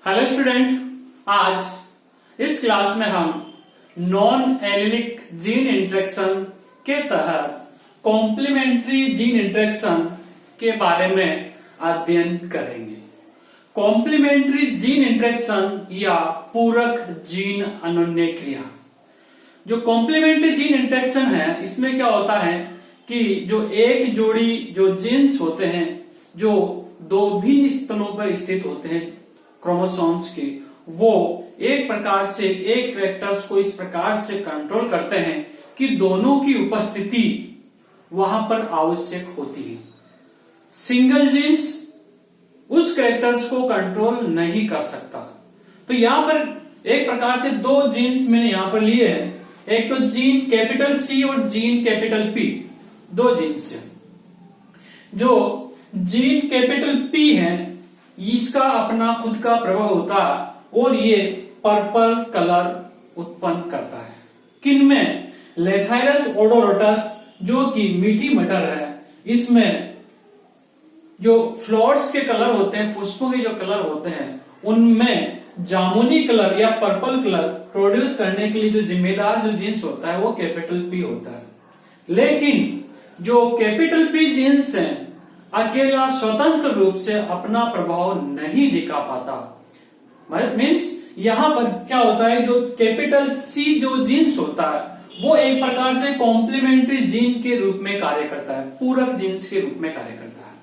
Hello student, आज इस class में हम नॉन एलिलिक जीन इंटरेक्शन के तहत कॉम्प्लीमेंट्री जीन इंटरेक्शन के बारे में अध्ययन करेंगे। कॉम्प्लीमेंट्री जीन इंटरेक्शन या पूरक जीन अन्योन्य क्रिया। जो कॉम्प्लीमेंट्री जीन इंटरेक्शन है, इसमें क्या होता है कि जो एक जोड़ी जो जीन्स होते हैं जो दो भिन्न स्तनों पर स्थित होते हैं क्रोमोसोम्स के, वो एक प्रकार से एक कैरेक्टर्स को इस प्रकार से कंट्रोल करते हैं कि दोनों की उपस्थिति वहां पर आवश्यक होती है। सिंगल जीन्स उस कैरेक्टर्स को कंट्रोल नहीं कर सकता। तो यहां पर एक प्रकार से दो जीन्स मैंने यहां पर लिए हैं, एक तो जीन कैपिटल सी और जीन कैपिटल पी, दो जीन्स है। जो जीन कैपिटल पी है, इसका अपना खुद का प्रभाव होता है और ये पर्पल कलर उत्पन्न करता है। किनमें? लेथाइरस ओडोरोटस जो कि मीठी मटर है, इसमें जो फ्लावर्स के कलर होते हैं, पुष्पों के जो कलर होते हैं, उनमें जामुनी कलर या पर्पल कलर प्रोड्यूस करने के लिए जो जिम्मेदार जो जीन्स होता है वो कैपिटल पी होता है। लेकिन जो कैपिटल पी जीन्स है, अकेला स्वतंत्र रूप से अपना प्रभाव नहीं दिखा पाता। मीन्स यहां पर क्या होता है, जो कैपिटल सी जो जीन्स होता है वो एक प्रकार से कॉम्प्लीमेंट्री जीन के रूप में कार्य करता है, पूरक जीन्स के रूप में कार्य करता है।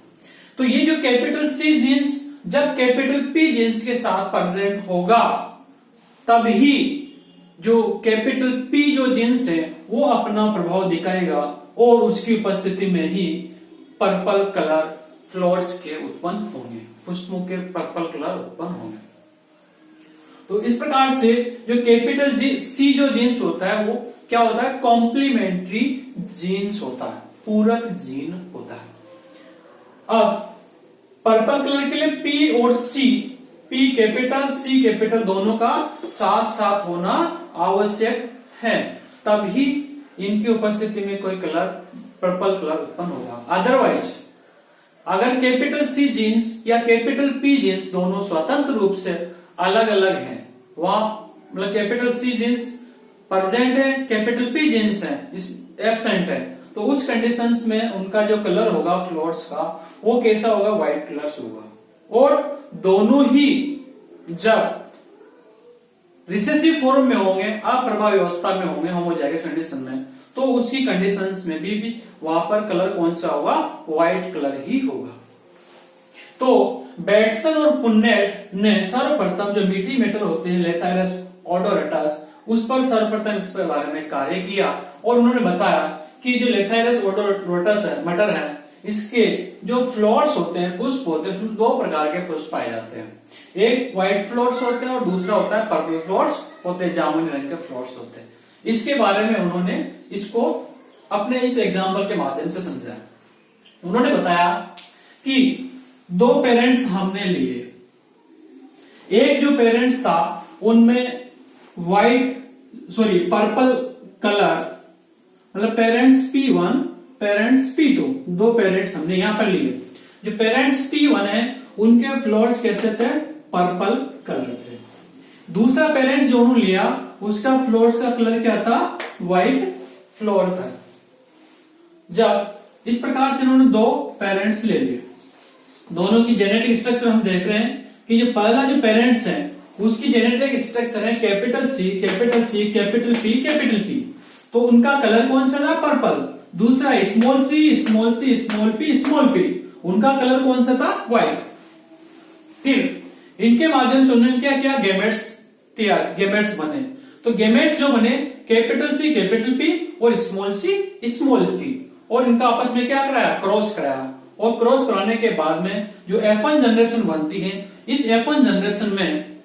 तो ये जो कैपिटल सी जीन्स जब कैपिटल पी जीन्स के साथ प्रेजेंट होगा, तभी जो कैपिटल पी जो जीन्स है वो अपना प्रभाव दिखाएगा और उसकी उपस्थिति में ही पर्पल कलर फ्लावर्स के उत्पन्न होंगे, पुष्पों के पर्पल कलर उत्पन्न होंगे। तो इस प्रकार से जो कैपिटल सी जो जीन्स होता है वो क्या होता है, कॉम्प्लीमेंट्री जीन्स होता है, पूरक जीन होता है। अब पर्पल कलर के लिए पी और सी, पी कैपिटल सी कैपिटल दोनों का साथ साथ होना आवश्यक है, तभी इनकी उपस्थिति में कोई कलर पर्पल कलर उत्पन्न होगा। अदरवाइज अगर कैपिटल सी जीन्स या कैपिटल पी जीन्स दोनों स्वतंत्र रूप से अलग अलग हैं, वहां मतलब कैपिटल सी जीन्स प्रेजेंट है, कैपिटल पी जीन्स है एब्सेंट है, तो उस कंडीशंस में उनका जो कलर होगा फ्लावर्स का वो कैसा होगा, व्हाइट कलर होगा। और दोनों ही जब रिसेसिव फॉर्म में होंगे, अप्रभावी अवस्था में होंगे, होमोजाइगस कंडीशन में, तो उसकी कंडीशंस में भी वहां पर कलर कौन सा होगा, व्हाइट कलर ही होगा। तो बेटसन और पुन्नेट ने सर्वप्रथम जो मीठी मेटल होते हैं लेथाइरस ओडोरोटस, उस पर सर्वप्रथम इस बारे में कार्य किया और उन्होंने बताया कि जो लेथाइरस ओडोरोटस है, मटर है, इसके जो फ्लावर्स होते हैं, पुष्प होते हैं, उसमें दो प्रकार के पुष्प पाए जाते हैं। एक व्हाइट फ्लावर्स होते हैं और दूसरा होता है पर्पल फ्लावर्स होते हैं, जामुनी रंग के फ्लावर्स होते हैं। इसके बारे में उन्होंने इसको अपने इस एग्जाम्पल के माध्यम से समझाया। उन्होंने बताया कि दो पेरेंट्स हमने लिए, एक जो पेरेंट्स था उनमें पर्पल कलर, मतलब पेरेंट्स P1 पेरेंट्स P2, दो पेरेंट्स हमने यहां पर लिए। जो पेरेंट्स P1 है उनके फ्लावर्स कैसे थे, पर्पल कलर थे। दूसरा पेरेंट्स जो उन्होंने लिया उसका फ्लावर्स का कलर क्या था, व्हाइट फ्लावर था। जब इस प्रकार से उन्होंने दो पेरेंट्स ले लिए, दोनों की जेनेटिक स्ट्रक्चर हम देख रहे हैं कि जो पहला जो पेरेंट्स है उसकी जेनेटिक स्ट्रक्चर है capital C capital C capital P capital P, तो उनका कलर कौन सा था, पर्पल। दूसरा small C small C small P, उनका कलर कौन सा था, व्हाइट। फिर इनके माध्यम से उन्होंने क्या किया, गेमेट्स बने। तो गेमेट्स जो बने कैपिटल सी कैपिटल पी और स्मॉल सी, और इनका आपस में क्या कराया, क्रॉस कराया। और क्रॉस कराने के बाद में जो F1 जनरेशन बनती है, इस F1 जनरेशन में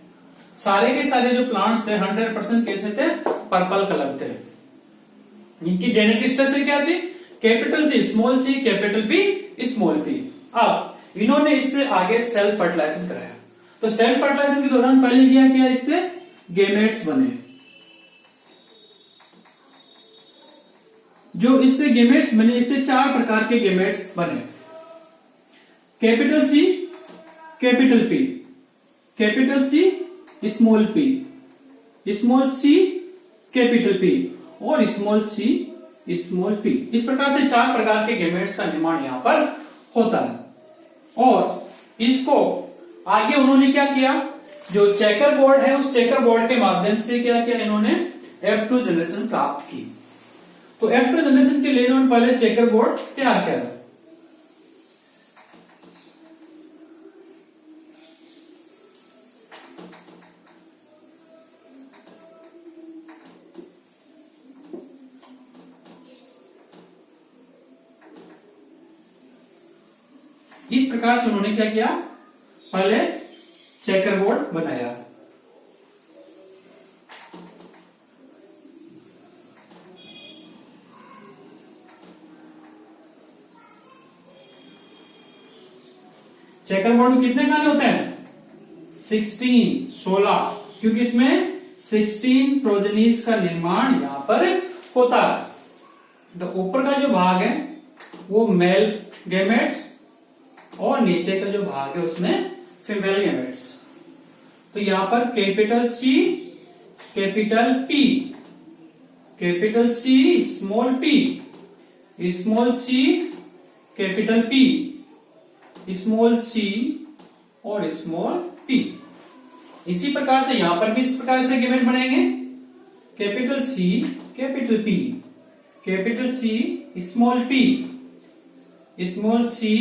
सारे के सारे जो प्लांट्स थे 100% कैसे थे, पर्पल कलर थे। इनकी जेनेटिक स्ट्रक्चर क्या थी, capital C capital P small P. अब इन्होंने इससे आगे सेल्फ फर्टिलाइजेशन कराया। तो सेल्फ फर्टिलाइजेशन के दौरान पहले क्या किया, इससे गेमेट्स बने। जो इससे गेमेट्स बने, इससे चार प्रकार के गेमेट्स बने, capital C capital P capital C small P, small C capital P और स्मॉल सी स्मॉल पी। इस प्रकार से 4 प्रकार के गैमेट्स का निर्माण यहां पर होता है। और इसको आगे उन्होंने क्या किया, जो चेकर बोर्ड है उस चेकर बोर्ड के माध्यम से क्या किया इन्होंने, F2 जनरेशन प्राप्त की। तो F2 जनरेशन के लिए इन्होंने पहले चेकर बोर्ड तैयार किया। इस प्रकार से उन्होंने क्या किया, पहले चेकर बोर्ड बनाया। चेकर बोर्ड में कितने खाने होते हैं, 16 क्योंकि इसमें 16 प्रोजेनीज का निर्माण यहां पर होता है। तो ऊपर का जो भाग है वो मेल गैमेट्स और नीचे का जो भाग है उसमें फीमेल गैमेट्स। तो यहां पर capital C capital P, capital C small P, small C capital P, small C और स्मॉल पी। इसी प्रकार से यहां पर भी इस प्रकार से गैमेट बनेंगे, capital C capital P, capital C small P, small C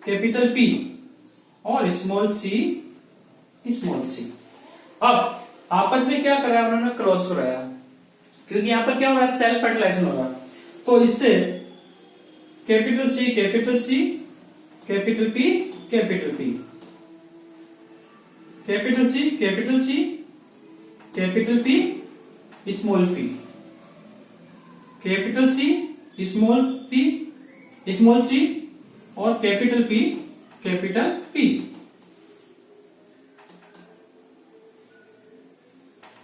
capital P और स्मॉल सी स्मॉल सी। अब आपस में क्या कराया उन्होंने, क्रॉस कराया, क्योंकि यहां पर क्या हो रहा है, सेल्फ फर्टिलाइजेशन हो रहा है। तो इससे capital C capital C capital P capital P, capital C capital C capital P small P, capital C small P small C और कैपिटल पी कैपिटल पी।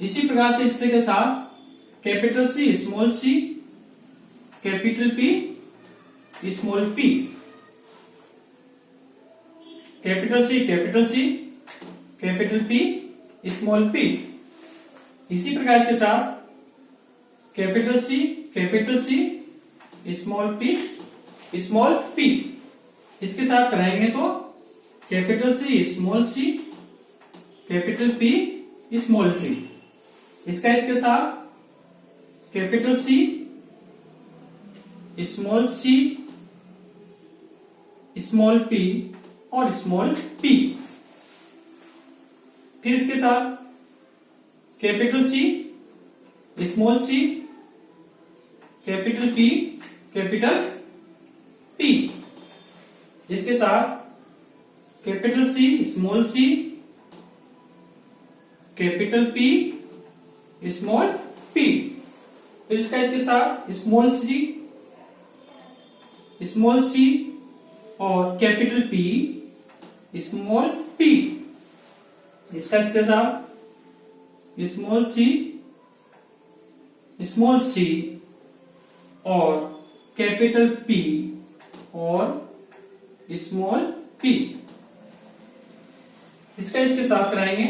इसी प्रकार से इससे के साथ capital C small C capital P small P, capital C capital C capital P small P. इसी प्रकार इसके साथ capital C small P small P. इसके साथ कराएंगे तो capital C capital P small P. इसका इसके साथ कैपिटल सी स्मॉल पी और स्मॉल पी। फिर इसके साथ capital C capital P capital P. इसके साथ capital C capital P small P. फिर इसका इसके साथ स्मॉल सी और कैपिटल पी स्मॉल पी। इसका इसके साथ स्मॉल सी और कैपिटल पी और स्मॉल पी। इसका इसके साथ कराएंगे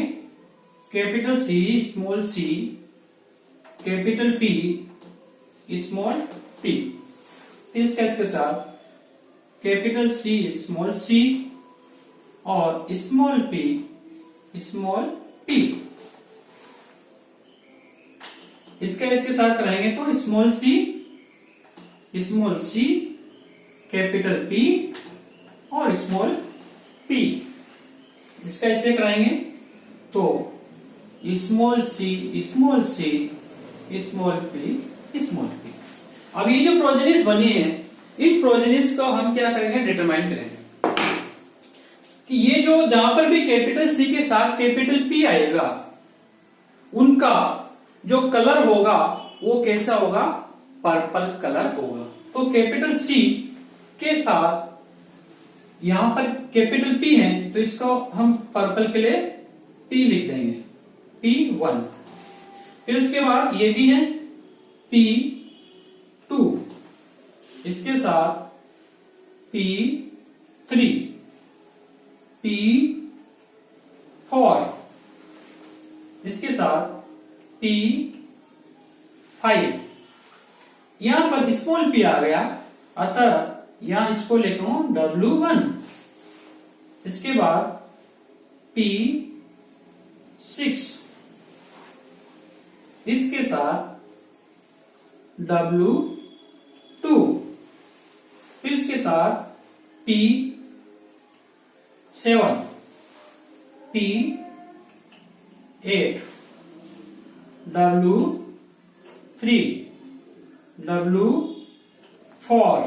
capital C capital P small P. इसका इसके साथ कैपिटल सी और स्मॉल पी। इसका इसके साथ कराएंगे तो स्मॉल सी कैपिटल पी और स्मॉल पी। इसका इससे कराएंगे तो small C small P small P. अब ये जो प्रोजेनिस बनी है, इन प्रोजेनिस को हम क्या करेंगे, डिटरमाइन करेंगे कि ये जो जहां पर भी कैपिटल सी के साथ कैपिटल पी आएगा उनका जो कलर होगा वो कैसा होगा, पर्पल कलर होगा। तो कैपिटल सी के साथ यहां पर कैपिटल पी है तो इसको हम पर्पल के लिए पी लिख देंगे, P1। फिर उसके बाद ये भी है P2, इसके साथ P3, 4, इसके साथ P5, यहां पर स्मॉल p आ गया, अतः यहां इसको लिखूं W1, इसके बाद P6, इसके साथ W2, फिर इसके साथ P7, P8, W3, W4,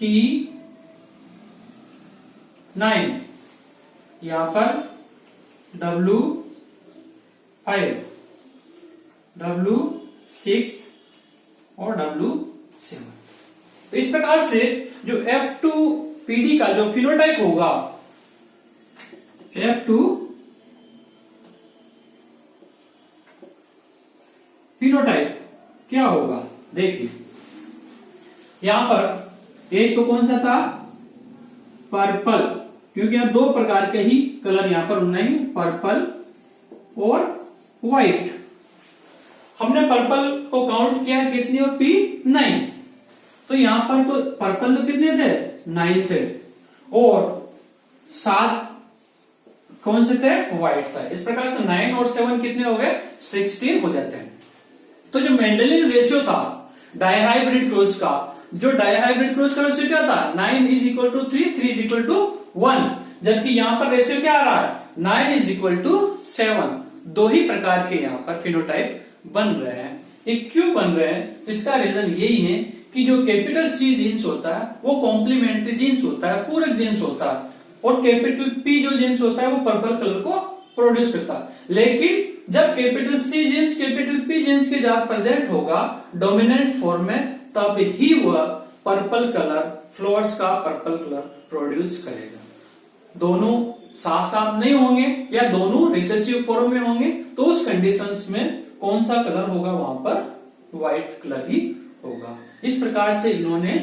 P9, यहां पर W5, W6 और W7। तो इस प्रकार से जो F2PD का जो फिनोटाइप होगा, F2 फिनोटाइप क्या होगा, देखिए यहां पर एक तो कौन सा था, पर्पल, क्योंकि यहां दो प्रकार के ही कलर यहां पर नहीं, पर्पल और व्हाइट। हमने पर्पल को काउंट किया कितनी, और P9, तो यहां पर तो पर्पल तो कितने थे, 9 थे, और 7 कौन से थे, व्हाइट था। इस प्रकार से 9 और 7 कितने हो गए, 16 हो जाते हैं। तो जो मेंडेलियन रेशियो था डायहाइब्रिड क्रॉस का, जो डायहाइब्रिड क्रॉस का रेशियो क्या था, 9 is equal to 3, 3 is equal to 1, जबकि यहां पर रेशियो क्या आ रहा है, 9 इज इक्वल टू 7। दो ही प्रकार के यहां पर फिनोटाइप बन रहे हैं। ये क्यों बन रहे हैं, इसका रीजन यही है कि जो कैपिटल सी जीन्स होता है वो कॉम्प्लीमेंट्री जीन्स होता है, पूरक जीन्स होता है, और कैपिटल पी जो जीन्स होता है वो पर्पल कलर को प्रोड्यूस करता है। लेकिन जब capital C genes capital P genes के साथ प्रेजेंट होगा डोमिनेंट फॉर्म में, तब ही वह पर्पल कलर, फ्लावर्स का पर्पल कलर प्रोड्यूस करेगा। दोनों साथ साथ नहीं होंगे या दोनों रिसेसिव फॉर्म में होंगे, तो उस कंडीशंस में कौन सा कलर होगा, वहां पर व्हाइट कलर ही होगा। इस प्रकार से इन्होंने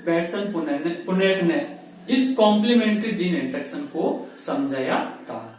बैटसन पुनेट ने इस कॉम्प्लीमेंट्री जीन इंटरेक्शन को समझाया था।